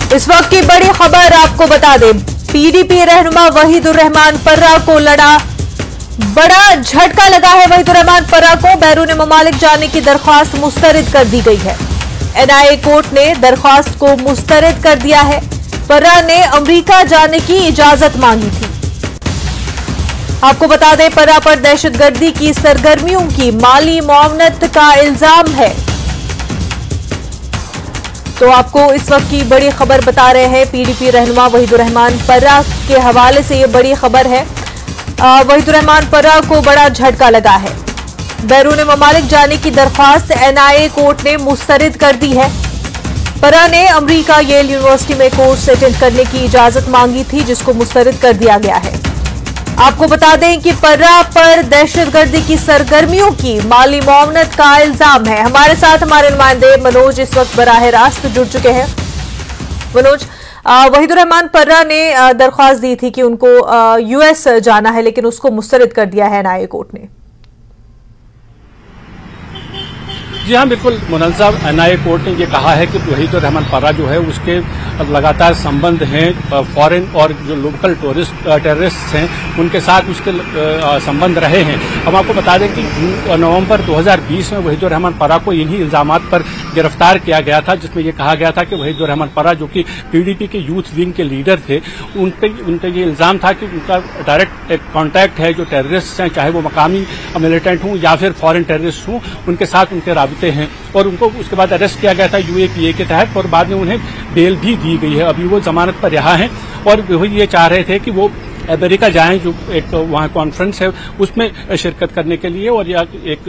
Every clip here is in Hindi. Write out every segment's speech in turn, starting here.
इस वक्त की बड़ी खबर आपको बता दें, पीडीपी रहनुमा वहीदुर रहमान पर्रा को बड़ा झटका लगा है। वहीदुर रहमान पर्रा को बैरून ममालिक जाने की दरख्वास्त मुस्तरद कर दी गई है। एनआईए कोर्ट ने दरख्वास्त को मुस्तरद कर दिया है। पर्रा ने अमेरिका जाने की इजाजत मांगी थी। आपको बता दें, पर्रा पर दहशतगर्दी की सरगर्मियों की माली मुआवनत का इल्जाम है। तो आपको इस वक्त की बड़ी खबर बता रहे हैं, पीडीपी रहनुमा वहीदुर रहमान पर्रा के हवाले से ये बड़ी खबर है। वहीदुर रहमान पर्रा को बड़ा झटका लगा है। बैरून ममालिक जाने की दरख्वास्त एनआईए कोर्ट ने मुस्तरद कर दी है। पर्रा ने अमेरिका येल यूनिवर्सिटी में कोर्स अटेंड करने की इजाजत मांगी थी, जिसको मुस्तरद कर दिया गया है। आपको बता दें कि पर्रा पर दहशतगर्दी की सरगर्मियों की माली मुआवनत का इल्जाम है। हमारे साथ हमारे नुमाइंदे मनोज इस वक्त बराह रास्त जुड़ चुके हैं। मनोज, वहीदुर रहमान पर्रा ने दरख्वास्त दी थी कि उनको यूएस जाना है, लेकिन उसको मुस्तरद कर दिया है एनआईए कोर्ट ने। जी हाँ, बिल्कुल मोनाल साहब, एनआईए कोर्ट ने ये कहा है कि वहीदुर रहमान पर्रा जो है उसके लगातार संबंध हैं फॉरेन और जो लोकल टेररिस्ट हैं उनके साथ उसके संबंध रहे हैं। हम आपको बता दें कि नवंबर 2020 में वहीदुर रहमान पर्रा को इन्हीं इल्जामात पर गिरफ्तार किया गया था, जिसमें यह कहा गया था कि वहीदुर रहमान पर्रा जो कि पीडीपी के यूथ विंग के लीडर थे, उनपे ये इल्जाम था कि उनका डायरेक्ट एक कॉन्टैक्ट है जो टेररिस्ट हैं, चाहे वो मकामी मिलिटेंट हों या फिर फॉरेन टेररिस्ट हों, उनके साथ उनके राबिते हैं। और उनको उसके बाद अरेस्ट किया गया था यूएपीए के तहत और बाद में उन्हें बेल भी दी गई है। अभी वो जमानत पर रिहा हैं और वो ये चाह रहे थे कि वो अमेरिका जाएं, जो एक वहाँ कॉन्फ्रेंस है उसमें शिरकत करने के लिए, और या एक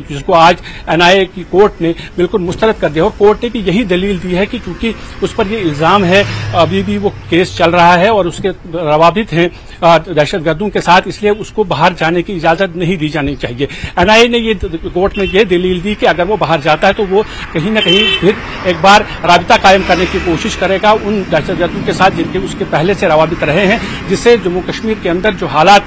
जिसको आज एनआईए की कोर्ट ने बिल्कुल मुस्तरद कर दिया। और कोर्ट ने भी यही दलील दी है कि चूंकि उस पर ये इल्जाम है, अभी भी वो केस चल रहा है और उसके रवाबित हैं दहशतगर्दों के साथ, इसलिए उसको बाहर जाने की इजाजत नहीं दी जानी चाहिए। एनआईए ने ये कोर्ट में ये दलील दी कि अगर वो बाहर जाता है तो वो कहीं न कहीं फिर एक बार राबिता कायम करने की कोशिश करेगा उन दहशतगर्दों के साथ जिनके उसके पहले से रवाबित रहे हैं, जिससे जम्मू कश्मीर के अंदर जो हालात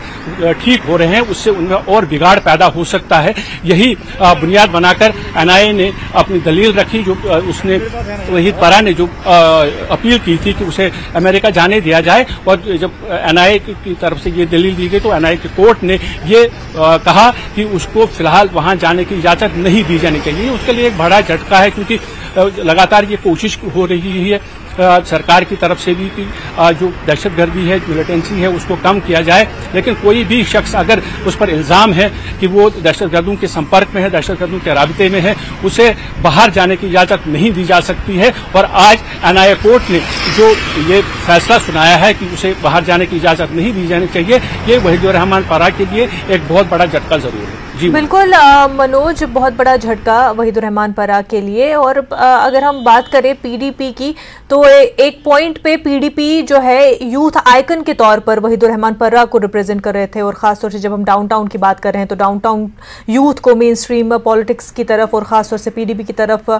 ठीक हो रहे हैं उससे उनमें और बिगाड़ पैदा हो सकता है। यही बुनियाद बनाकर एनआईए ने अपनी दलील रखी, जो उसने वहीद पर्रा ने जो अपील की थी कि उसे अमेरिका जाने दिया जाए। और जब एनआईए की तरफ से ये दलील दी गई तो एनआईए की कोर्ट ने ये कहा कि उसको फिलहाल वहां जाने की इजाजत नहीं दी जानी चाहिए। उसके लिए एक बड़ा झटका है, क्योंकि लगातार ये कोशिश हो रही है सरकार की तरफ से भी कि जो दहशतगर्दी है, मिलिटेंसी है, उसको कम किया जाए। लेकिन कोई भी शख्स अगर उस पर इल्जाम है कि वो दहशतगर्दों के संपर्क में है, दहशतगर्दों के राबिते में है, उसे बाहर जाने की इजाजत नहीं दी जा सकती है। और आज एनआईए कोर्ट ने जो ये फैसला सुनाया है कि उसे बाहर जाने की इजाजत नहीं दी जानी चाहिए, ये वहीदुर रहमान पर्रा के लिए एक बहुत बड़ा झटका जरूर है। जी बिल्कुल मनोज, बहुत बड़ा झटका वहीदुर रहमान पर्रा के लिए। और अगर हम बात करें पीडीपी की, तो एक पॉइंट पे पीडीपी जो है यूथ आइकन के तौर पर वहीदुर रहमान पर्रा को रिप्रेजेंट कर रहे थे। और खासतौर से जब हम डाउनटाउन की बात कर रहे हैं तो डाउनटाउन यूथ को मेन स्ट्रीम पॉलिटिक्स की तरफ और खासतौर से पीडीपी की तरफ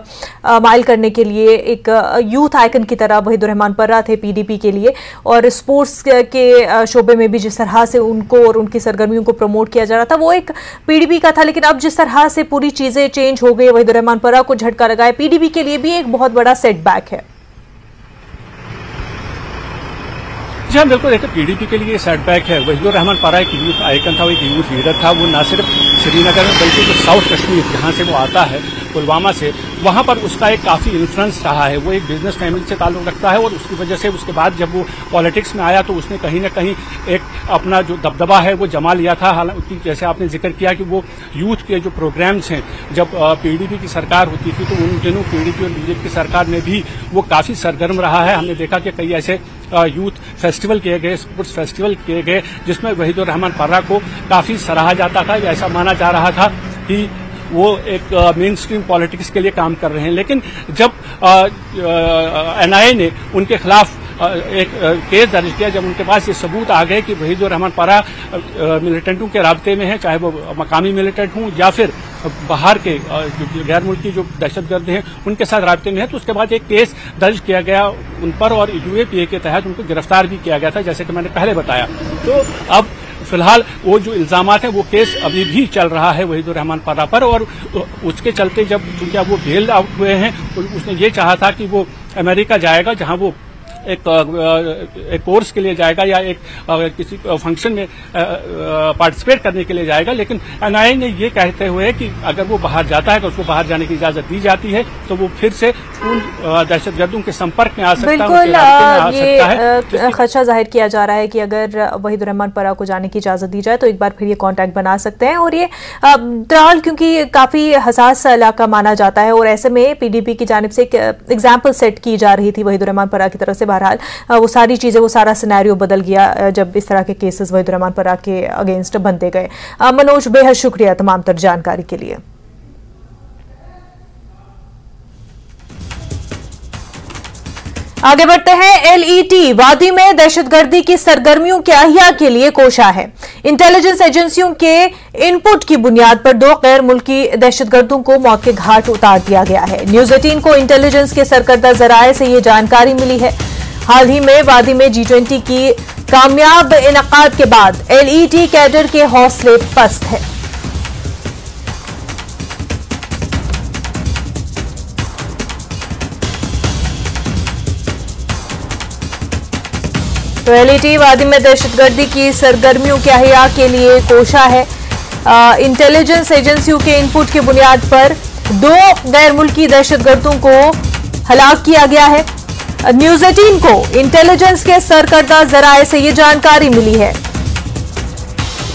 माइल करने के लिए एक यूथ आइकन की तरह वहीदुर रहमान पर्रा थे पीडीपी के लिए। और स्पोर्ट्स के शोबे में भी जिस तरह से उनको और उनकी सरगर्मियों को प्रमोट किया जा रहा था, वो एक पीडीपी का था। लेकिन अब जिस तरह से पूरी चीजें चेंज हो गई, वहीदुर रहमान पर्रा को झटका लगा है, पीडीपी के लिए भी एक बहुत बड़ा सेटबैक है। जी हाँ, बिल्कुल, देखिए पीडीपी के लिए सेटबैक है। वहीदुर रहमान पर्रा एक यूथ आइकन था, वो एक यूथ लीडर था। वो न सिर्फ श्रीनगर में बल्कि जो साउथ कश्मीर जहाँ से वो आता है, पुलवामा से, वहाँ पर उसका एक काफ़ी इन्फ्लुएंस रहा है। वो एक बिजनेस फैमिली से ताल्लुक़ रखता है और उसकी वजह से उसके बाद जब वो पॉलिटिक्स में आया तो उसने कहीं ना कहीं एक अपना जो दबदबा है वो जमा लिया था। हालांकि जैसे आपने जिक्र किया कि वो यूथ के जो प्रोग्राम्स हैं, जब पीडीपी की सरकार होती थी तो उन दिनों पीडीपी और बीजेपी की सरकार में भी वो काफ़ी सरगर्म रहा है। हमने देखा कि कई ऐसे यूथ फेस्टिवल किए गए, स्पोर्ट्स फेस्टिवल किए गए, जिसमें वहीदुर रहमान पर्रा को काफ़ी सराहा जाता था। ऐसा माना जा रहा था कि वो एक मेन स्ट्रीम पॉलिटिक्स के लिए काम कर रहे हैं। लेकिन जब एनआईए ने उनके खिलाफ एक केस दर्ज किया, जब उनके पास ये सबूत आ गए कि वहीदुर रहमान पर्रा मिलिटेंटों के राब्ते में है, चाहे वो मकामी मिलिटेंट हों या फिर बाहर के जो गैर मुल्की जो दहशतगर्द हैं उनके साथ राब्ते में है, तो उसके बाद एक केस दर्ज किया गया उन पर और यूएपीए के तहत उनको गिरफ्तार भी किया गया था, जैसे कि मैंने पहले बताया। तो अब फिलहाल वो जो इल्जामात हैं वो केस अभी भी चल रहा है वहीदुर रहमान पर्रा पर, और उसके चलते जब चूंकि अब वो बेल आउट हुए हैं, उसने ये चाहा था कि वो अमेरिका जाएगा, जहां वो एक कोर्स के लिए जाएगा या एक किसी फंक्शन में पार्टिसिपेट करने के लिए जाएगा। लेकिन एनआईए ने ये कहते हुए कि अगर वो बाहर जाता है तो उसको बाहर जाने की इजाजत दी जाती है, तो वो फिर से उन दहशतगर्दों के संपर्क में आ सकता है। बिल्कुल, ये खदशा जाहिर किया जा रहा है कि अगर वहीदुर रहमान परा को जाने की इजाजत दी जाए तो एक बार फिर ये कॉन्टैक्ट बना सकते हैं। और ये त्राल क्योंकि काफी हसास इलाका माना जाता है और ऐसे में पीडीपी की जानिब से एक एग्जाम्पल सेट की जा रही थी वहीदुर रहमान परा की तरफ से। बहरहाल वो सारी चीजें, वो सारा सिनेरियो बदल गया जब इस तरह के केसेस वहीदुर रहमान परा के अगेंस्ट बनते गए। मनोज, बेहद शुक्रिया तमाम तर जानकारी के लिए। आगे बढ़ते हैं। एलईटी वादी में दहशतगर्दी की सरगर्मियों के अहिया के लिए कोशा है। इंटेलिजेंस एजेंसियों के इनपुट की बुनियाद पर 2 गैर मुल्की दहशतगर्दों को मौत के घाट उतार दिया गया है। न्यूज 18 को इंटेलिजेंस के सरकर्दा जराए से यह जानकारी मिली है। हाल ही में वादी में G20 की कामयाब इनकाद के बाद एलईटी कैडर के हौसले पस्त है। तो एलईटी वादी में दहशतगर्दी की सरगर्मियों के अहिया के लिए कोशा है। इंटेलिजेंस एजेंसियों के इनपुट की बुनियाद पर 2 गैर मुल्की दहशतगर्दों को हलाक किया गया है। न्यूज 18 को इंटेलिजेंस के सरकर्दा जराए से ये जानकारी मिली है।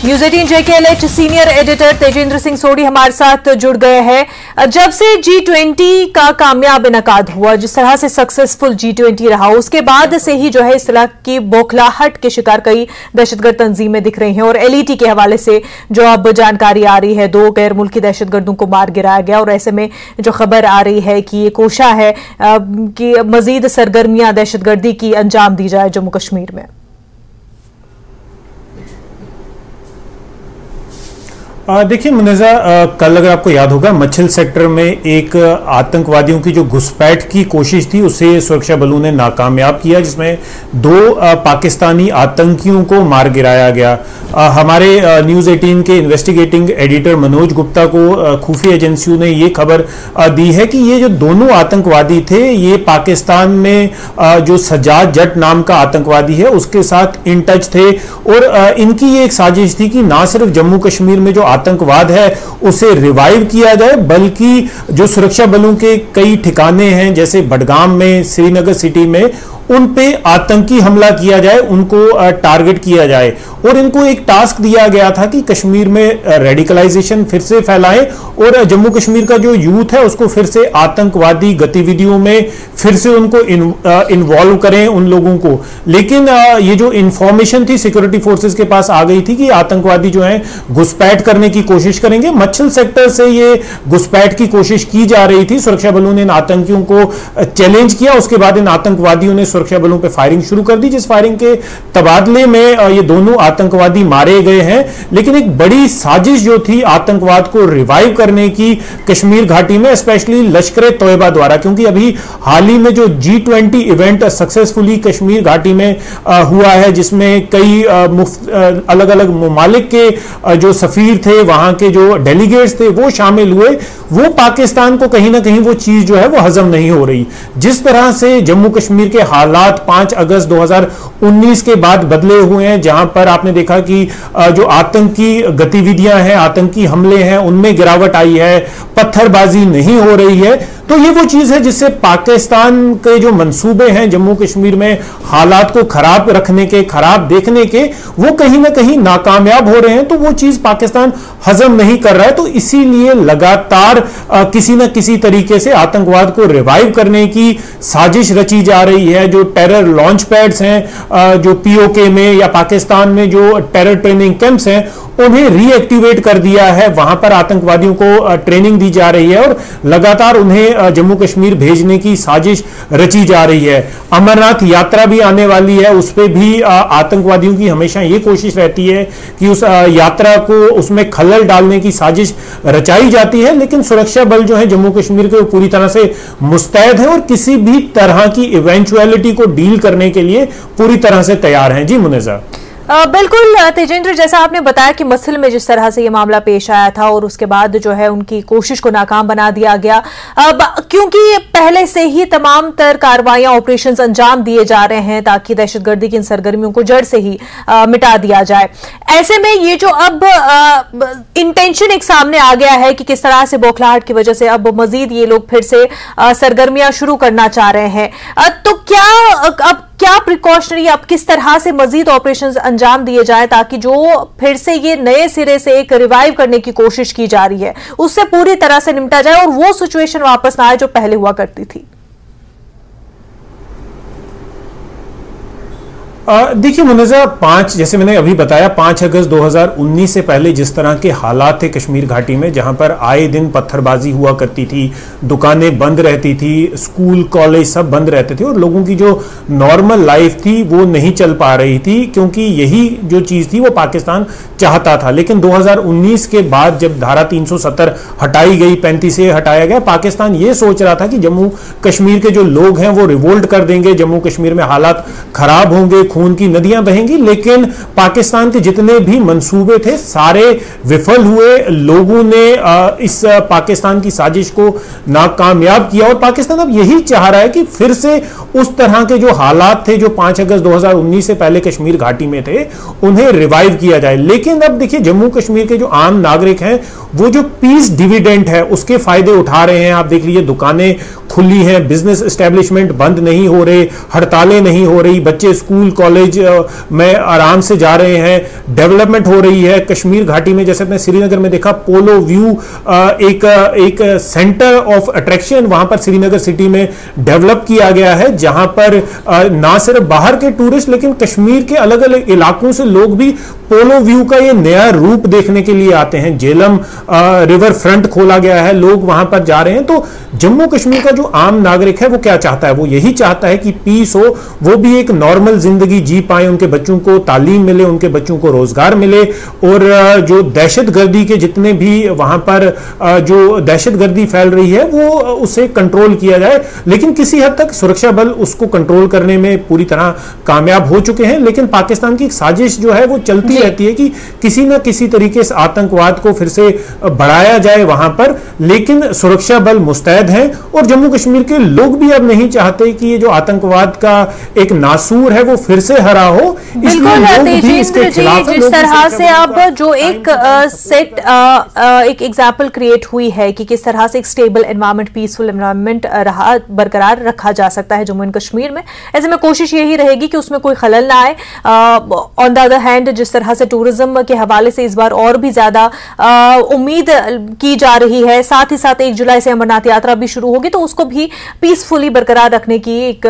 News 18 JKLH senior editor Tejinder Singh Sodhi हमारे साथ जुड़ गए हैं। जब से G20 का कामयाब इनकाद हुआ, जिस तरह से सक्सेसफुल G20 रहा, उसके बाद से ही जो है इस तरह की बौखलाहट के शिकार कई दहशतगर्द तंजीमें दिख रही हैं। और एलईटी के हवाले से जो अब जानकारी आ रही है, 2 गैर मुल्की दहशतगर्दों को मार गिराया गया। और ऐसे में जो खबर आ रही है कि ये कोशा है कि मजीद सरगर्मियां दहशतगर्दी की अंजाम दी जाए जम्मू कश्मीर में। देखिए मुनेजा, कल अगर आपको याद होगा मच्छल सेक्टर में एक आतंकवादियों की जो घुसपैठ की कोशिश थी उसे सुरक्षा बलों ने नाकामयाब किया, जिसमें 2 पाकिस्तानी आतंकियों को मार गिराया गया। हमारे न्यूज 18 के इन्वेस्टिगेटिंग एडिटर मनोज गुप्ता को खुफिया एजेंसियों ने ये खबर दी है कि ये जो दोनों आतंकवादी थे, ये पाकिस्तान में जो सज्जाद जट नाम का आतंकवादी है उसके साथ इन टच थे। और इनकी ये एक साजिश थी कि ना सिर्फ जम्मू कश्मीर में जो आतंकवाद है उसे रिवाइव किया जाए, बल्कि जो सुरक्षा बलों के कई ठिकाने हैं जैसे बडगाम में, श्रीनगर सिटी में, उन पे आतंकी हमला किया जाए, उनको टारगेट किया जाए। और इनको एक टास्क दिया गया था कि कश्मीर में रेडिकलाइजेशन फिर से फैलाएं और जम्मू कश्मीर का जो यूथ है उसको फिर से आतंकवादी गतिविधियों में फिर से उनको इन्वॉल्व करें उन लोगों को। लेकिन ये जो इंफॉर्मेशन थी सिक्योरिटी फोर्सेस के पास आ गई थी कि आतंकवादी जो है घुसपैठ करने की कोशिश करेंगे। मच्छल सेक्टर से ये घुसपैठ की कोशिश की जा रही थी। सुरक्षा बलों ने इन आतंकियों को चैलेंज किया। उसके बाद इन आतंकवादियों ने सुरक्षा बलों पर फायरिंग शुरू कर दी, जिस फायरिंग के तबादले में ये दोनों आतंकवादी मारे गए हैं। लेकिन एक बड़ी साजिश जो थी आतंकवाद को रिवाइव करने की कश्मीर घाटी में, स्पेशली लश्कर ए तोयबा द्वारा, क्योंकि अभी हाल ही में जो G20 इवेंट सक्सेसफुली कश्मीर घाटी में हुआ है, जिसमें कई अलग अलग ममालिक के जो सफीर थे, वहां के जो डेलीगेट्स थे, वो शामिल हुए। वो पाकिस्तान को कहीं ना कहीं वो चीज जो है वो हजम नहीं हो रही। जिस तरह से जम्मू कश्मीर के हालात 5 अगस्त 2019 के बाद बदले हुए हैं, जहां पर आपने देखा कि जो आतंकी गतिविधियां हैं, आतंकी हमले हैं, उनमें गिरावट आई है, पत्थरबाजी नहीं हो रही है, तो ये वो चीज है जिससे पाकिस्तान के जो मंसूबे हैं जम्मू कश्मीर में हालात को खराब रखने के, खराब देखने के, वो कहीं ना कहीं नाकामयाब हो रहे हैं। तो वो चीज पाकिस्तान हजम नहीं कर रहा है। तो इसीलिए लगातार किसी न किसी तरीके से आतंकवाद को रिवाइव करने की साजिश रची जा रही है। जो टेरर लॉन्च पैड्स हैं, जो POK में या पाकिस्तान में जो टेरर ट्रेनिंग कैंप्स हैं, उन्हें रीएक्टिवेट कर दिया है। वहां पर आतंकवादियों को ट्रेनिंग दी जा रही है और लगातार उन्हें जम्मू कश्मीर भेजने की साजिश रची जा रही है। अमरनाथ यात्रा भी आने वाली है, उस पर भी आतंकवादियों की हमेशा ये कोशिश रहती है कि उस यात्रा को, उसमें खलल डालने की साजिश रचाई जाती है। लेकिन सुरक्षा बल जो है जम्मू कश्मीर के, पूरी तरह से मुस्तैद है और किसी भी तरह की इवेंचुअलिटी को डील करने के लिए पूरी तरह से तैयार हैं। जी मुनेजा। बिल्कुल तेजेंद्र, जैसा आपने बताया कि मसल में जिस तरह से ये मामला पेश आया था और उसके बाद जो है उनकी कोशिश को नाकाम बना दिया गया, क्योंकि पहले से ही तमाम तर कार्रवाइयां, ऑपरेशंस अंजाम दिए जा रहे हैं ताकि दहशतगर्दी की इन सरगर्मियों को जड़ से ही मिटा दिया जाए। ऐसे में ये जो अब इंटेंशन एक सामने आ गया है कि किस तरह से बौखलाहट की वजह से अब मजीद ये लोग फिर से सरगर्मियां शुरू करना चाह रहे हैं, तो क्या प्रिकॉशनरी, अब किस तरह से मजीद ऑपरेशंस अंजाम दिए जाए ताकि जो फिर से ये नए सिरे से एक रिवाइव करने की कोशिश की जा रही है उससे पूरी तरह से निपटा जाए और वो सिचुएशन वापस ना आए जो पहले हुआ करती थी? देखिए मुनज़्ज़ा, जैसे मैंने अभी बताया, 5 अगस्त 2019 से पहले जिस तरह के हालात थे कश्मीर घाटी में, जहां पर आए दिन पत्थरबाजी हुआ करती थी, दुकानें बंद रहती थी, स्कूल कॉलेज सब बंद रहते थे और लोगों की जो नॉर्मल लाइफ थी वो नहीं चल पा रही थी, क्योंकि यही जो चीज थी वो पाकिस्तान चाहता था। लेकिन 2019 के बाद जब धारा 370 हटाई गई, 35 से हटाया गया, पाकिस्तान ये सोच रहा था कि जम्मू कश्मीर के जो लोग हैं वो रिवोल्ट कर देंगे, जम्मू कश्मीर में हालात खराब होंगे, खून की नदियां बहेंगी। लेकिन पाकिस्तान के जितने भी मंसूबे थे सारे विफल हुए। लोगों ने इस पाकिस्तान की साजिश को नाकामयाब किया और पाकिस्तान अब यही चाह रहा है कि फिर से उस तरह के जो हालात थे जो 5 अगस्त 2019 से पहले कश्मीर घाटी में थे उन्हें रिवाइव किया जाए। लेकिन अब देखिए, जम्मू कश्मीर के जो आम नागरिक हैं वो जो पीस डिविडेंड है उसके फायदे उठा रहे हैं। आप देख लीजिए, दुकानें खुली हैं, बिजनेस एस्टेब्लिशमेंट बंद नहीं हो रहे, हड़तालें नहीं हो रही, बच्चे स्कूल कॉलेज में आराम से जा रहे हैं, डेवलपमेंट हो रही है। कश्मीर घाटी में जैसे अपने श्रीनगर में देखा, पोलो व्यू एक सेंटर ऑफ अट्रैक्शन वहां पर श्रीनगर सिटी में डेवलप किया गया है, जहां पर ना सिर्फ बाहर के टूरिस्ट लेकिन कश्मीर के अलग अलग इलाकों से लोग भी पोलो व्यू का ये नया रूप देखने के लिए आते हैं। जेलम रिवर फ्रंट खोला गया है, लोग वहां पर जा रहे हैं। तो जम्मू कश्मीर का जो आम नागरिक है वो क्या चाहता है? वो यही चाहता है कि पीस हो, वो भी एक नॉर्मल जिंदगी जी पाए, उनके बच्चों को तालीम मिले, उनके बच्चों को रोजगार मिले और जो दहशतगर्दी के जितने भी वहां पर जो दहशतगर्दी फैल रही है वो उसे कंट्रोल किया जाए। लेकिन किसी हद तक सुरक्षा बल उसको कंट्रोल करने में पूरी तरह कामयाब हो चुके हैं। लेकिन पाकिस्तान की साजिश जो है वो चलती रहती है कि किसी न किसी तरीके से आतंकवाद को फिर से बढ़ाया जाए वहां पर। लेकिन सुरक्षा बल मुस्तैद हैं और जम्मू कश्मीर के लोग भी अब नहीं चाहते कि ये जो आतंकवाद का एक नासूर है वो फिर से हरा हो। बिल्कुल तेजेंद्र जी, जिस तरह से अब जो एक एग्जाम्पल क्रिएट हुई है कि किस तरह से एक स्टेबल एनवायरनमेंट, पीसफुल एनवायरनमेंट बरकरार रखा जा सकता है जम्मू एंड कश्मीर में, ऐसे में कोशिश यही रहेगी कि उसमें कोई खलल ना आए। ऑन द अदर हैंड, जिस तरह से टूरिज्म के हवाले से इस बार और भी ज्यादा उम्मीद की जा रही है, साथ ही साथ 1 जुलाई से अमरनाथ यात्रा भी शुरू होगी, तो उसको भी पीसफुली बरकरार रखने की एक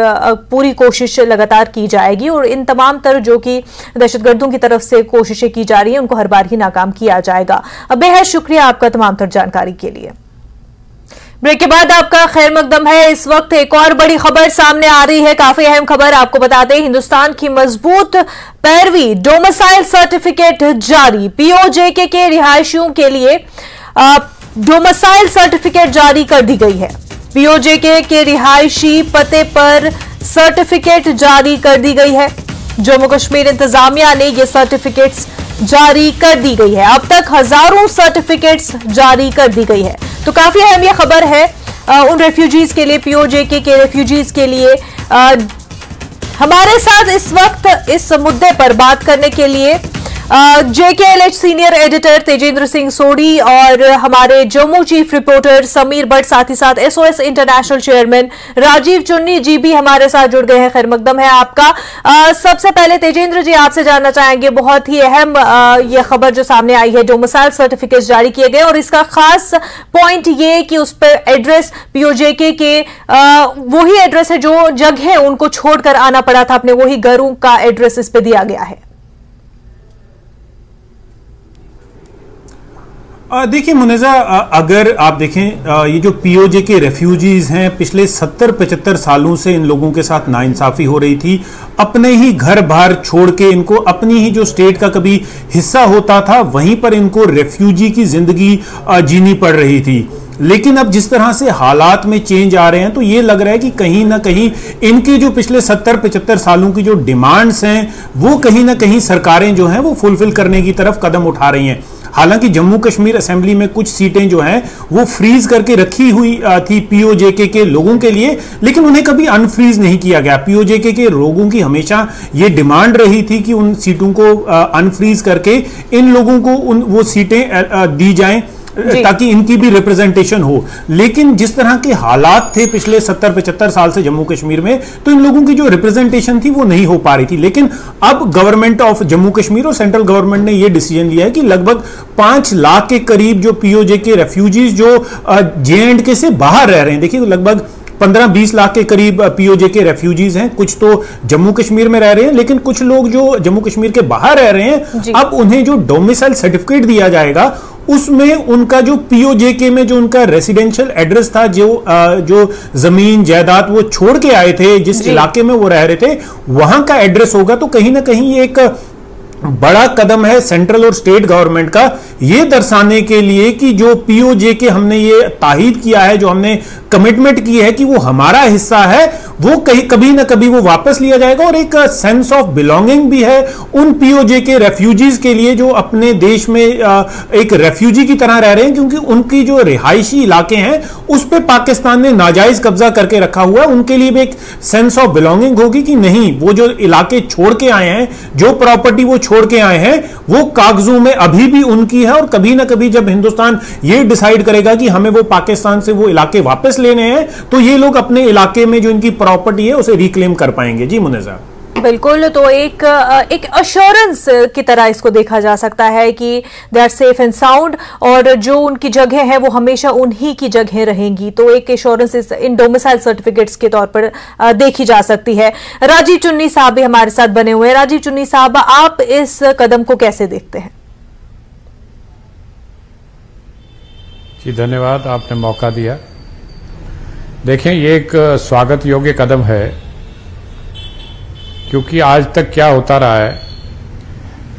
पूरी कोशिश लगातार की जाएगी और इन तमाम तर जो कि दहशतगर्दों की तरफ से कोशिशें की जा रही है उनको हर बार ही नाकाम किया जाएगा। बेहद शुक्रिया आपका तमाम तर जानकारी के लिए। ब्रेक के बाद आपका खैर मकदम है। इस वक्त एक और बड़ी खबर सामने आ रही है, काफी अहम खबर। आपको बताते हैं, हिंदुस्तान की मजबूत पैरवी, डोमिसाइल सर्टिफिकेट जारी। पीओजेके के रिहायशियों के लिए डोमिसाइल सर्टिफिकेट जारी कर दी गई है। पीओजेके के रिहायशी पते पर सर्टिफिकेट जारी कर दी गई है। जम्मू कश्मीर इंतजामिया ने ये सर्टिफिकेट्स जारी कर दी गई है। अब तक हजारों सर्टिफिकेट्स जारी कर दी गई है। तो काफी अहम ये खबर है उन रेफ्यूजीज के लिए, पीओजेके के रेफ्यूजीज के लिए। हमारे साथ इस वक्त इस मुद्दे पर बात करने के लिए JKLH senior editor Tejinder Singh Sodhi और हमारे जम्मू चीफ रिपोर्टर समीर भट्ट, साथ ही साथ SOS इंटरनेशनल चेयरमैन राजीव चुन्नी जी भी हमारे साथ जुड़ गए हैं। खैर मकदम है आपका। सबसे पहले तेजेंद्र जी आपसे जानना चाहेंगे, बहुत ही अहम ये खबर जो सामने आई है, डोमिसाइल सर्टिफिकेट जारी किए गए और इसका खास पॉइंट ये कि उस पर एड्रेस पीओजेके के वही एड्रेस है जो जगह उनको छोड़कर आना पड़ा था, अपने वही घरों का एड्रेस इस पे दिया गया है। देखिए मुनज़्ज़ा, अगर आप देखें, ये जो पीओजे के रेफ्यूजीज हैं, पिछले 70-75 सालों से इन लोगों के साथ नाइंसाफी हो रही थी। अपने ही घर बार छोड़ के इनको अपनी ही जो स्टेट का कभी हिस्सा होता था वहीं पर इनको रेफ्यूजी की जिंदगी जीनी पड़ रही थी। लेकिन अब जिस तरह से हालात में चेंज आ रहे हैं तो ये लग रहा है कि कहीं ना कहीं इनकी जो पिछले 70-75 सालों की जो डिमांड्स हैं वो कहीं ना कहीं सरकारें जो हैं वो फुलफिल करने की तरफ कदम उठा रही हैं। हालांकि जम्मू कश्मीर असेंबली में कुछ सीटें जो हैं वो फ्रीज करके रखी हुई थी पीओजेके के लोगों के लिए, लेकिन उन्हें कभी अनफ्रीज नहीं किया गया। पीओजेके के लोगों की हमेशा ये डिमांड रही थी कि उन सीटों को अनफ्रीज करके इन लोगों को वो सीटें दी जाएं ताकि इनकी भी रिप्रेजेंटेशन हो। लेकिन जिस तरह के हालात थे पिछले 70-75 साल से जम्मू कश्मीर में, तो इन लोगों की जो रिप्रेजेंटेशन थी वो नहीं हो पा रही थी। लेकिन अब गवर्नमेंट ऑफ जम्मू कश्मीर और सेंट्रल गवर्नमेंट ने ये डिसीजन लिया है कि लगभग 5 लाख के करीब जो पीओजे के रेफ्यूजीज जो JNK से बाहर रह रहे हैं, देखिए लगभग 15-20 लाख के करीब पीओजे के रेफ्यूजीज हैं। कुछ तो जम्मू कश्मीर में रह रहे हैं, लेकिन कुछ लोग जो जम्मू कश्मीर के बाहर रह रहे हैं, अब उन्हें जो डोमिसाइल सर्टिफिकेट दिया जाएगा उसमें उनका जो पीओजेके में जो उनका रेसिडेंशियल एड्रेस था, जो जमीन जायदाद वो छोड़ के आए थे, जिस इलाके में वो रह रहे थे, वहां का एड्रेस होगा। तो कहीं ना कहीं एक बड़ा कदम है सेंट्रल और स्टेट गवर्नमेंट का, ये दर्शाने के लिए कि जो पीओजेके हमने ये ताहीद किया है, जो हमने कमिटमेंट की है कि वो हमारा हिस्सा है, वो कभी ना कभी वो वापस लिया जाएगा। और एक सेंस ऑफ बिलोंगिंग भी है उन पीओजेके रेफ्यूजीज के लिए जो अपने देश में एक रेफ्यूजी की तरह रह रहे हैं, क्योंकि उनकी जो रिहायशी इलाके हैं उस पर पाकिस्तान ने नाजायज कब्जा करके रखा हुआ है। उनके लिए भी एक सेंस ऑफ बिलोंगिंग होगी कि नहीं, वो जो इलाके छोड़ के आए हैं, जो प्रॉपर्टी वो छोड़ के आए हैं, वो कागजों में अभी भी उनकी है। और कभी ना कभी जब हिंदुस्तान ये डिसाइड करेगा कि हमें वो पाकिस्तान से वो इलाके वापस लेने हैं, तो ये लोग अपने इलाके में जो इनकी प्रॉपर्टी है उसे रिक्लेम कर पाएंगे। जी मुनेजा, बिल्कुल। तो एक अश्योरेंस की तरह इसको देखा जा सकता है कि they are safe and sound, और जो उनकी जगह है वो हमेशा उन्हीं की जगह रहेंगी। तो एक एश्योरेंस इन डोमिसाइल सर्टिफिकेट्स के तौर पर देखी जा सकती है। राजीव चुन्नी साहब भी हमारे साथ बने हुए हैं। राजीव चुन्नी साहब, आप इस कदम को कैसे देखते हैं? जी धन्यवाद, आपने मौका दिया। देखें, ये एक स्वागत योग्य कदम है, क्योंकि आज तक क्या होता रहा है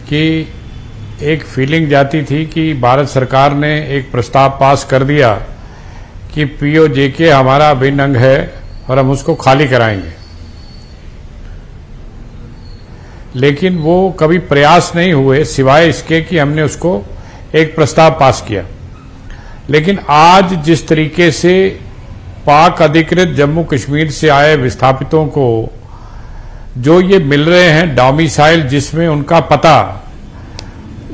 कि एक फीलिंग जाती थी कि भारत सरकार ने एक प्रस्ताव पास कर दिया कि पीओजेके हमारा अभिन्न अंग है और हम उसको खाली कराएंगे, लेकिन वो कभी प्रयास नहीं हुए सिवाय इसके कि हमने उसको एक प्रस्ताव पास किया। लेकिन आज जिस तरीके से पाक अधिकृत जम्मू कश्मीर से आए विस्थापितों को जो ये मिल रहे हैं डोमिसाइल, जिसमें उनका पता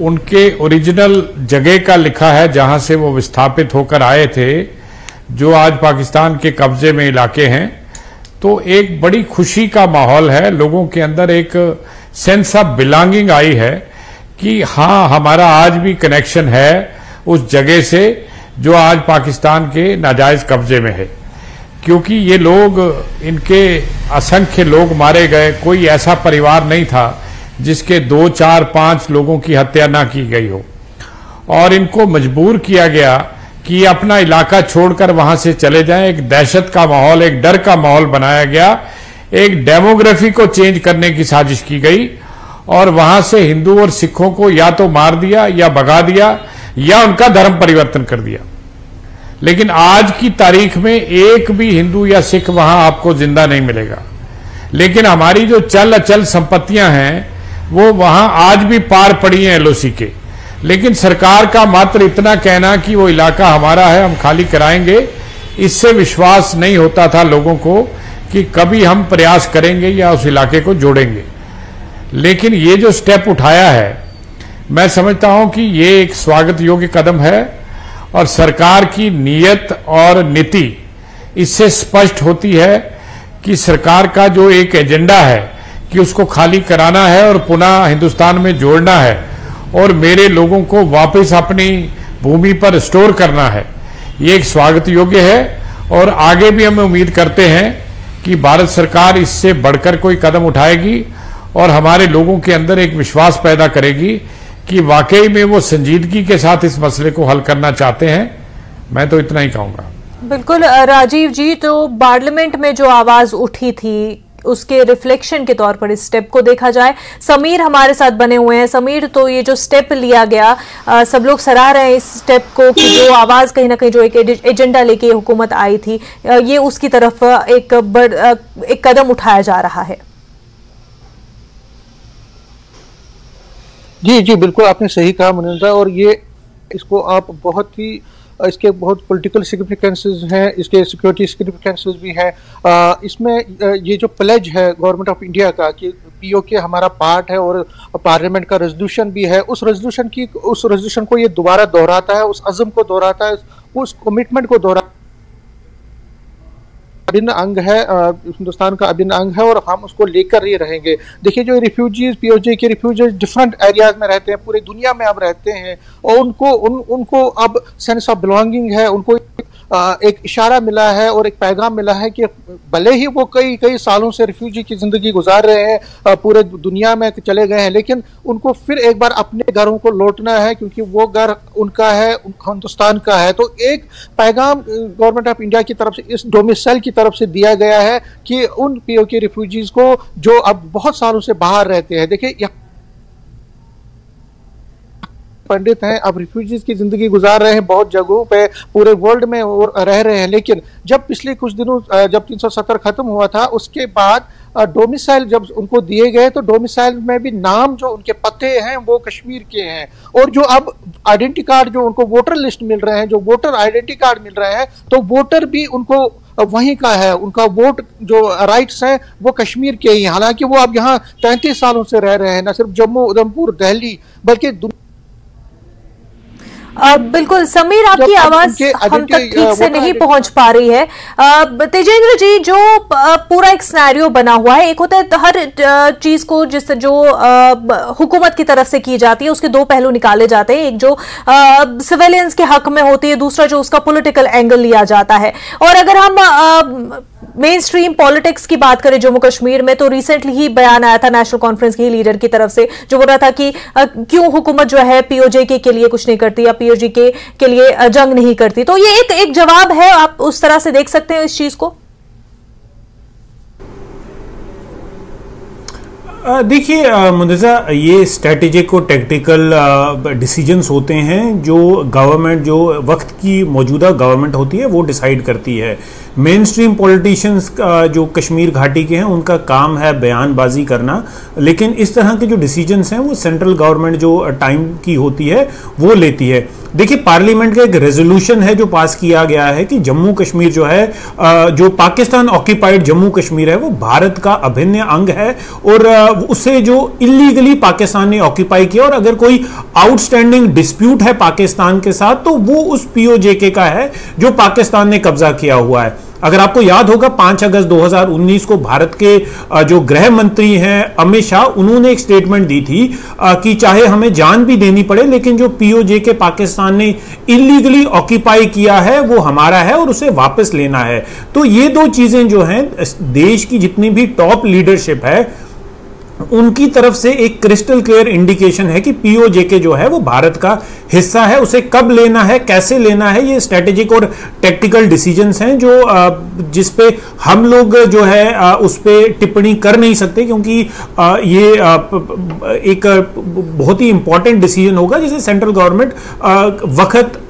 उनके ओरिजिनल जगह का लिखा है जहां से वो विस्थापित होकर आए थे, जो आज पाकिस्तान के कब्जे में इलाके हैं, तो एक बड़ी खुशी का माहौल है। लोगों के अंदर एक सेंस ऑफ बिलोंगिंग आई है कि हाँ, हमारा आज भी कनेक्शन है उस जगह से जो आज पाकिस्तान के नाजायज कब्जे में है। क्योंकि ये लोग, इनके असंख्य लोग मारे गए, कोई ऐसा परिवार नहीं था जिसके 2, 4, 5 लोगों की हत्या ना की गई हो, और इनको मजबूर किया गया कि अपना इलाका छोड़कर वहां से चले जाएं। एक दहशत का माहौल, एक डर का माहौल बनाया गया, एक डेमोग्राफी को चेंज करने की साजिश की गई, और वहां से हिंदू और सिखों को या तो मार दिया या भगा दिया या उनका धर्म परिवर्तन कर दिया। लेकिन आज की तारीख में एक भी हिंदू या सिख वहां आपको जिंदा नहीं मिलेगा। लेकिन हमारी जो चल अचल संपत्तियां हैं वो वहां आज भी पार पड़ी हैं LOC के। लेकिन सरकार का मात्र इतना कहना कि वो इलाका हमारा है, हम खाली कराएंगे, इससे विश्वास नहीं होता था लोगों को कि कभी हम प्रयास करेंगे या उस इलाके को जोड़ेंगे। लेकिन ये जो स्टेप उठाया है, मैं समझता हूं कि ये एक स्वागत योग्य कदम है, और सरकार की नीयत और नीति इससे स्पष्ट होती है कि सरकार का जो एक एजेंडा है कि उसको खाली कराना है और पुनः हिंदुस्तान में जोड़ना है और मेरे लोगों को वापस अपनी भूमि पर स्टोर करना है, ये एक स्वागत योग्य है। और आगे भी हम उम्मीद करते हैं कि भारत सरकार इससे बढ़कर कोई कदम उठाएगी और हमारे लोगों के अंदर एक विश्वास पैदा करेगी कि वाकई में वो संजीदगी के साथ इस मसले को हल करना चाहते हैं। मैं तो इतना ही कहूंगा। बिल्कुल राजीव जी, तो पार्लियामेंट में जो आवाज उठी थी उसके रिफ्लेक्शन के तौर पर इस स्टेप को देखा जाए। समीर हमारे साथ बने हुए हैं। समीर, तो ये जो स्टेप लिया गया, सब लोग सराह रहे हैं इस स्टेप को कि जो आवाज कहीं ना कहीं जो एक एजेंडा लेके हुकूमत आई थी, ये उसकी तरफ एक कदम उठाया जा रहा है। जी जी बिल्कुल, आपने सही कहा मुनीजा। और ये इसको आप इसके बहुत पॉलिटिकल सिग्निफिकेंसेस हैं, इसके सिक्योरिटी सिग्निफिकेंसेस भी हैं। इसमें ये जो प्लेज है गवर्नमेंट ऑफ इंडिया का कि पीओके हमारा पार्ट है और पार्लियामेंट का रेजोल्यूशन भी है, उस रेजोल्यूशन को ये दोबारा दोहराता है, उस अज़म को दोहराता है, उस कमिटमेंट को दोहराता है। अभिन्न अंग है, हिंदुस्तान का अभिन्न अंग है और हम उसको लेकर ही रहेंगे। देखिए, जो रिफ्यूजीज, पीओजे के रिफ्यूजीज डिफरेंट एरियाज में रहते हैं, पूरी दुनिया में अब रहते हैं, और उनको अब सेंस ऑफ बिलोंगिंग है, उनको एक इशारा मिला है और एक पैगाम मिला है कि भले ही वो कई सालों से रिफ्यूजी की जिंदगी गुजार रहे हैं, पूरे दुनिया में चले गए हैं, लेकिन उनको फिर एक बार अपने घरों को लौटना है, क्योंकि वो घर उनका है, हिंदुस्तान का है। तो एक पैगाम गवर्नमेंट ऑफ इंडिया की तरफ से, इस डोमिसाइल की तरफ से दिया गया है कि उन पीओके रिफ्यूजीज को जो अब बहुत सालों से बाहर रहते हैं, देखिए पंडित हैं, अब रिफ्यूजीज की जिंदगी गुजार रहे हैं बहुत जगहों पे पूरे वर्ल्ड में और रह रहे हैं, लेकिन जब पिछले कुछ दिनों जब 370 खत्म हुआ था, उसके बाद डोमिसाइल जब उनको दिए गए, तो डोमिसाइल में भी नाम जो उनके पते हैं वो कश्मीर के हैं, और जो अब आइडेंटिटी कार्ड जो उनको वोटर लिस्ट मिल रहे हैं, जो वोटर आइडेंटिटी कार्ड मिल रहे हैं, तो वोटर भी उनको वहीं का है, उनका वोट जो राइट्स हैं वो कश्मीर के ही। हालांकि वो अब यहाँ 33 सालों से रह रहे हैं, न सिर्फ जम्मू, उधमपुर, दिल्ली, बल्कि बिल्कुल समीर, आपकी आवाज हम तक ठीक से नहीं पहुंच पा रही है। तेजेंद्र जी, जो पूरा एक सिनेरियो बना हुआ है, एक होता है हर चीज को जो हुकूमत की तरफ से की जाती है उसके दो पहलू निकाले जाते हैं, एक जो सिविलियंस के हक में होती है, दूसरा जो उसका पॉलिटिकल एंगल लिया जाता है। और अगर हम मेन स्ट्रीम पॉलिटिक्स की बात करें जम्मू कश्मीर में, तो रिसेंटली ही बयान आया था नेशनल कॉन्फ्रेंस के लीडर की तरफ से, जो बोल रहा था कि क्यों हुकूमत जो है पीओजे के लिए कुछ नहीं करती या पीओजे के लिए जंग नहीं करती। तो ये एक जवाब है, आप उस तरह से देख सकते हैं इस चीज को। देखिए मुंतज़ा, ये स्ट्रेटेजिक और टैक्टिकल डिसीजंस होते हैं जो गवर्नमेंट, जो वक्त की मौजूदा गवर्नमेंट होती है वो डिसाइड करती है। मेन स्ट्रीम पॉलिटिशियंस जो कश्मीर घाटी के हैं उनका काम है बयानबाजी करना, लेकिन इस तरह के जो डिसीजंस हैं वो सेंट्रल गवर्नमेंट जो टाइम की होती है वो लेती है। देखिए, पार्लियामेंट का एक रेजोल्यूशन है जो पास किया गया है कि जम्मू कश्मीर जो है, जो पाकिस्तान ऑक्यूपाइड जम्मू कश्मीर है, वो भारत का अभिन्न अंग है और उसे जो इलीगली पाकिस्तान ने ऑक्यूपाई किया, और अगर कोई आउटस्टैंडिंग डिस्प्यूट है पाकिस्तान के साथ तो वो उस पीओजेके का है जो पाकिस्तान ने कब्जा किया हुआ है। अगर आपको याद होगा, 5 अगस्त 2019 को भारत के जो गृह मंत्री हैं अमित शाह, उन्होंने एक स्टेटमेंट दी थी कि चाहे हमें जान भी देनी पड़े, लेकिन जो पीओजे के पाकिस्तान ने इलीगली ऑक्यूपाई किया है वो हमारा है और उसे वापस लेना है। तो ये दो चीजें जो हैं, देश की जितनी भी टॉप लीडरशिप है उनकी तरफ से एक क्रिस्टल क्लियर इंडिकेशन है कि पीओजेके जो है वो भारत का हिस्सा है। उसे कब लेना है, कैसे लेना है, ये स्ट्रेटेजिक और टैक्टिकल डिसीजंस हैं जो जिस पे हम लोग जो है उस पे टिप्पणी कर नहीं सकते, क्योंकि ये एक बहुत ही इंपॉर्टेंट डिसीजन होगा जिसे सेंट्रल गवर्नमेंट वक्त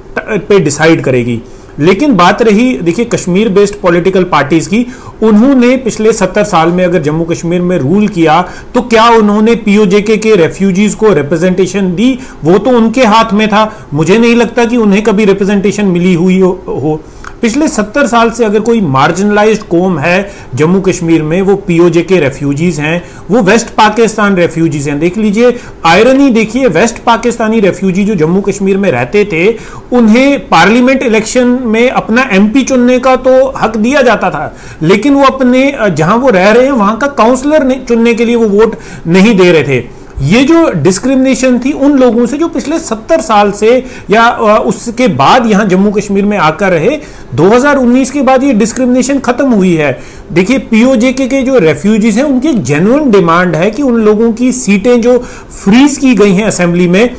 पे डिसाइड करेगी। लेकिन बात रही, देखिए, कश्मीर बेस्ड पॉलिटिकल पार्टीज की, उन्होंने पिछले 70 साल में अगर जम्मू कश्मीर में रूल किया तो क्या उन्होंने पीओजेके के रेफ्यूजीज को रिप्रेजेंटेशन दी? वो तो उनके हाथ में था। मुझे नहीं लगता कि उन्हें कभी रिप्रेजेंटेशन मिली हुई हो। पिछले 70 साल से अगर कोई मार्जिनलाइज्ड कौम है जम्मू कश्मीर में, वो पीओजेके रेफ्यूजीज हैं, वो वेस्ट पाकिस्तान रेफ्यूजीज हैं। देख लीजिए, आयरनी देखिए, वेस्ट पाकिस्तानी रेफ्यूजी जो जम्मू कश्मीर में रहते थे, उन्हें पार्लियामेंट इलेक्शन में अपना एमपी चुनने का तो हक दिया जाता था, लेकिन वो अपने जहां वो रह रहे हैं वहां का काउंसलर चुनने के लिए वो वोट नहीं दे रहे थे। ये जो डिस्क्रिमिनेशन थी उन लोगों से जो पिछले 70 साल से या उसके बाद यहां जम्मू कश्मीर में आकर रहे, 2019 के बाद ये डिस्क्रिमिनेशन खत्म हुई है। देखिए, पीओजेके के जो रेफ्यूजीज हैं उनकी जेन्युइन डिमांड है कि उन लोगों की सीटें जो फ्रीज की गई हैं असेंबली में,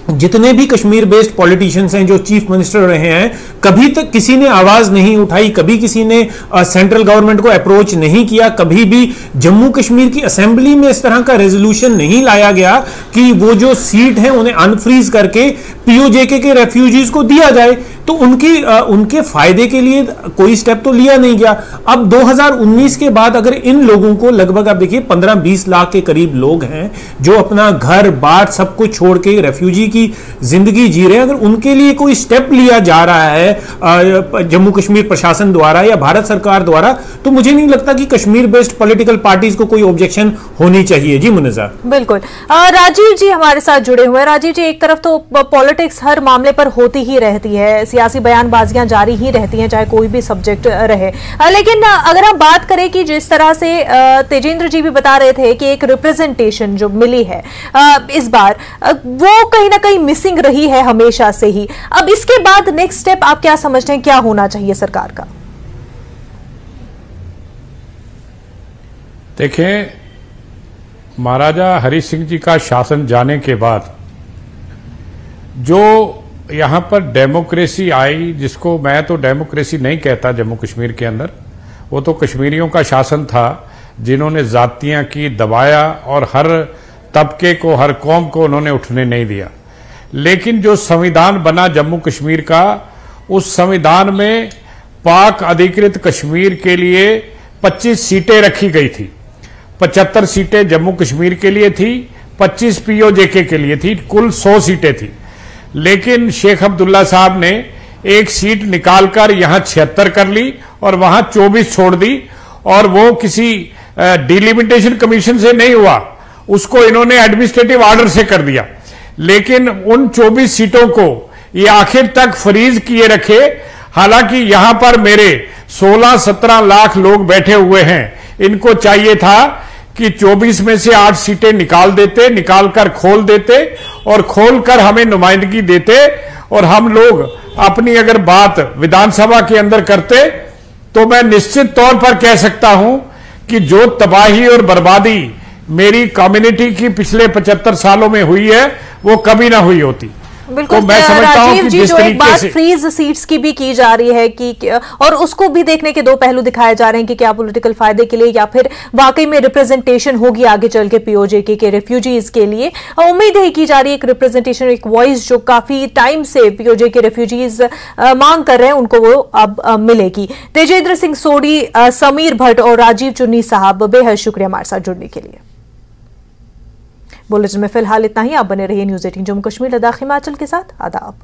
जितने भी कश्मीर बेस्ड पॉलिटिशियंस हैं जो चीफ मिनिस्टर रहे हैं, कभी तक किसी ने आवाज नहीं उठाई, कभी किसी ने सेंट्रल गवर्नमेंट को अप्रोच नहीं किया, कभी भी जम्मू कश्मीर की असेंबली में इस तरह का रेजोल्यूशन नहीं लाया गया कि वो जो सीट है उन्हें अनफ्रीज करके पीओजेके के रेफ्यूजीज को दिया जाए। तो उनके फायदे के लिए कोई स्टेप तो लिया नहीं गया। अब 2019 के बाद अगर इन लोगों को लगभग आप देखिए 15-20 लाख के करीब लोग हैं जो अपना घर बार सब कुछ छोड़ के रेफ्यूजी की जिंदगी जी रहे हैं, अगर उनके लिए कोई स्टेप लिया जा रहा है जम्मू कश्मीर प्रशासन द्वारा या भारत सरकार द्वारा, तो मुझे नहीं लगता कि कश्मीर बेस्ड पॉलिटिकल पार्टीज को कोई ऑब्जेक्शन होनी चाहिए। जी मुनज़्ज़ा। बिल्कुल। राजीव जी हमारे साथ जुड़े हुए हैं। राजीव जी, एक तरफ तो पॉलिटिक्स हर मामले पर होती ही रहती है, सियासी बयानबाजियां जारी ही रहती हैं चाहे कोई भी सब्जेक्ट रहे, लेकिन अगर हम बात करें कि जिस तरह से तेजेंद्र जी भी बता रहे थे कि एक रिप्रेजेंटेशन जो मिली है इस बार वो कहीं ना कहीं मिसिंग रही है हमेशा से ही, अब इसके बाद नेक्स्ट स्टेप आप क्या समझते हैं, क्या होना चाहिए सरकार का? देखें, महाराजा हरि सिंह जी का शासन जाने के बाद जो यहां पर डेमोक्रेसी आई, जिसको मैं तो डेमोक्रेसी नहीं कहता जम्मू कश्मीर के अंदर, वो तो कश्मीरियों का शासन था जिन्होंने जातियां की, दबाया और हर तबके को, हर कौम को उन्होंने उठने नहीं दिया। लेकिन जो संविधान बना जम्मू कश्मीर का, उस संविधान में पाक अधिकृत कश्मीर के लिए 25 सीटें रखी गई थी। 75 सीटें जम्मू कश्मीर के लिए थी, 25 पीओजेके के लिए थी, कुल 100 सीटें थी। लेकिन शेख अब्दुल्ला साहब ने एक सीट निकालकर यहां 76 कर ली और वहां 24 छोड़ दी, और वो किसी डिलिमिटेशन कमीशन से नहीं हुआ, उसको इन्होंने एडमिनिस्ट्रेटिव ऑर्डर से कर दिया। लेकिन उन 24 सीटों को ये आखिर तक फ्रीज किए रखे, हालांकि यहां पर मेरे 16-17 लाख लोग बैठे हुए हैं। इनको चाहिए था कि 24 में से 8 सीटें निकाल देते, निकालकर खोल देते और खोलकर हमें नुमाइंदगी देते, और हम लोग अपनी अगर बात विधानसभा के अंदर करते तो मैं निश्चित तौर पर कह सकता हूं कि जो तबाही और बर्बादी मेरी कम्युनिटी की पिछले 75 सालों में हुई है वो कभी ना हुई होती। बिल्कुल। तो मैं समझता हूं कि जिस जो एक बात से फ्रीज सीट्स की भी की जा रही है कि और उसको भी देखने के दो पहलू दिखाए जा रहे हैं कि क्या पॉलिटिकल फायदे के लिए या फिर वाकई में रिप्रेजेंटेशन होगी आगे चल के पीओजेके के रेफ्यूजीज के लिए। उम्मीद है की जा रही है एक रिप्रेजेंटेशन, एक वॉइस जो काफी टाइम से पीओजेके रेफ्यूजीज मांग कर रहे हैं उनको वो अब मिलेगी। तेजेंद्र सिंह सोडी, समीर भट्ट और राजीव चुन्नी साहब, बेहद शुक्रिया हमारे साथ जुड़ने के लिए। बुलेटिन में फिलहाल इतना ही। आप बने रहिए न्यूज़ 18 जम्मू कश्मीर लद्दाख हिमाचल के साथ। आदाब।